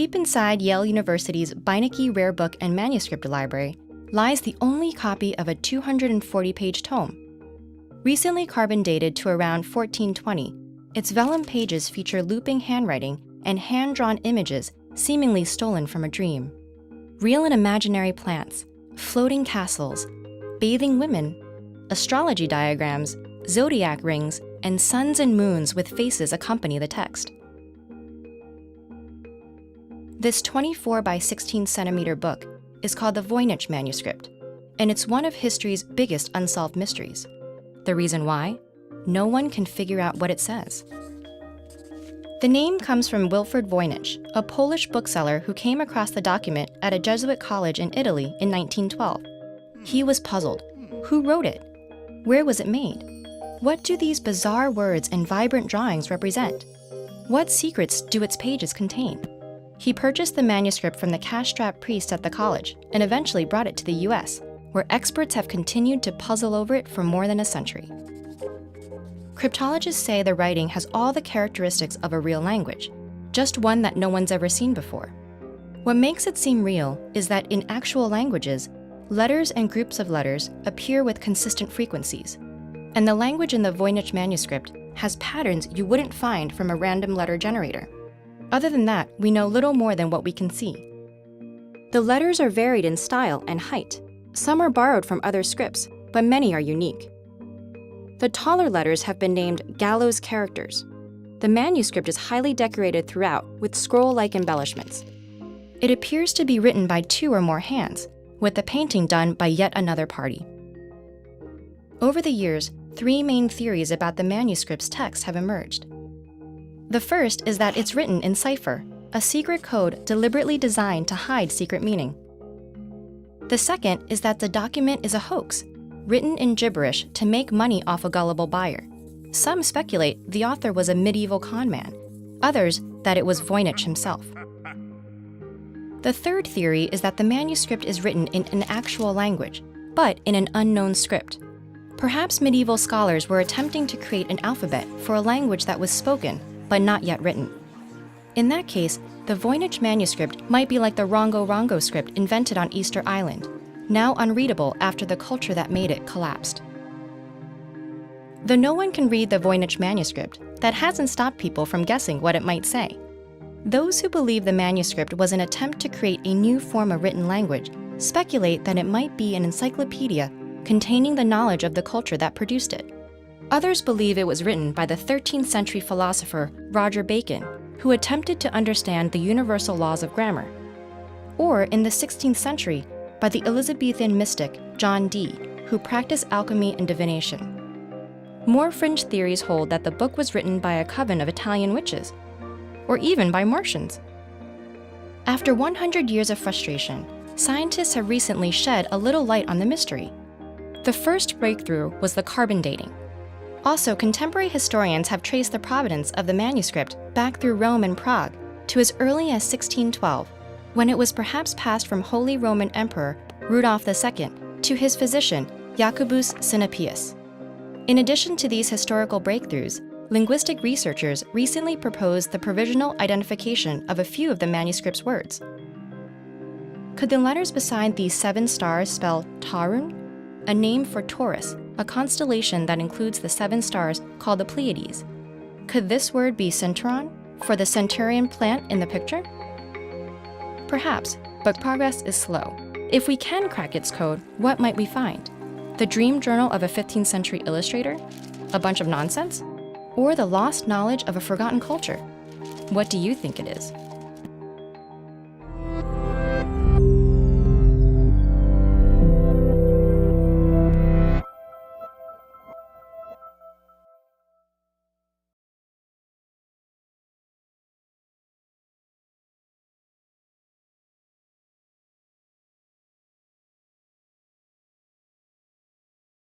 Deep inside Yale University's Beinecke Rare Book and Manuscript Library lies the only copy of a 240-page tome. Recently carbon dated to around 1420, its vellum pages feature looping handwriting and hand-drawn images seemingly stolen from a dream. Real and imaginary plants, floating castles, bathing women, astrology diagrams, zodiac rings, and suns and moons with faces accompany the text. This 24 by 16 centimeter book is called the Voynich manuscript, and it's one of history's biggest unsolved mysteries. The reason why? No one can figure out what it says. The name comes from Wilfrid Voynich, a Polish bookseller who came across the document at a Jesuit college in Italy in 1912. He was puzzled. Who wrote it? Where was it made? What do these bizarre words and vibrant drawings represent? What secrets do its pages contain? He purchased the manuscript from the cash-strapped priest at the college and eventually brought it to the US, where experts have continued to puzzle over it for more than a century. Cryptologists say the writing has all the characteristics of a real language, just one that no one's ever seen before. What makes it seem real is that in actual languages, letters and groups of letters appear with consistent frequencies, and the language in the Voynich manuscript has patterns you wouldn't find from a random letter generator. Other than that, we know little more than what we can see. The letters are varied in style and height. Some are borrowed from other scripts, but many are unique. The taller letters have been named gallows characters. The manuscript is highly decorated throughout with scroll-like embellishments. It appears to be written by 2 or more hands, with the painting done by yet another party. Over the years, 3 main theories about the manuscript's text have emerged. The first is that it's written in cipher, a secret code deliberately designed to hide secret meaning. The second is that the document is a hoax, written in gibberish to make money off a gullible buyer. Some speculate the author was a medieval con man, others that it was Voynich himself. The third theory is that the manuscript is written in an actual language, but in an unknown script. Perhaps medieval scholars were attempting to create an alphabet for a language that was spoken, but not yet written. In that case, the Voynich manuscript might be like the Rongo Rongo script invented on Easter Island, now unreadable after the culture that made it collapsed. Though no one can read the Voynich manuscript, that hasn't stopped people from guessing what it might say. Those who believe the manuscript was an attempt to create a new form of written language speculate that it might be an encyclopedia containing the knowledge of the culture that produced it. Others believe it was written by the 13th century philosopher Roger Bacon, who attempted to understand the universal laws of grammar. Or in the 16th century, by the Elizabethan mystic John Dee, who practiced alchemy and divination. More fringe theories hold that the book was written by a coven of Italian witches, or even by Martians. After 100 years of frustration, scientists have recently shed a little light on the mystery. The first breakthrough was the carbon dating. Also, contemporary historians have traced the provenance of the manuscript back through Rome and Prague to as early as 1612, when it was perhaps passed from Holy Roman Emperor Rudolf II to his physician, Jacobus Sinapius. In addition to these historical breakthroughs, linguistic researchers recently proposed the provisional identification of a few of the manuscript's words. Could the letters beside these 7 stars spell Tarun, a name for Taurus, a constellation that includes the 7 stars called the Pleiades? Could this word be Centauron, for the centurion plant in the picture? Perhaps, but progress is slow. If we can crack its code, what might we find? The dream journal of a 15th century illustrator? A bunch of nonsense? Or the lost knowledge of a forgotten culture? What do you think it is?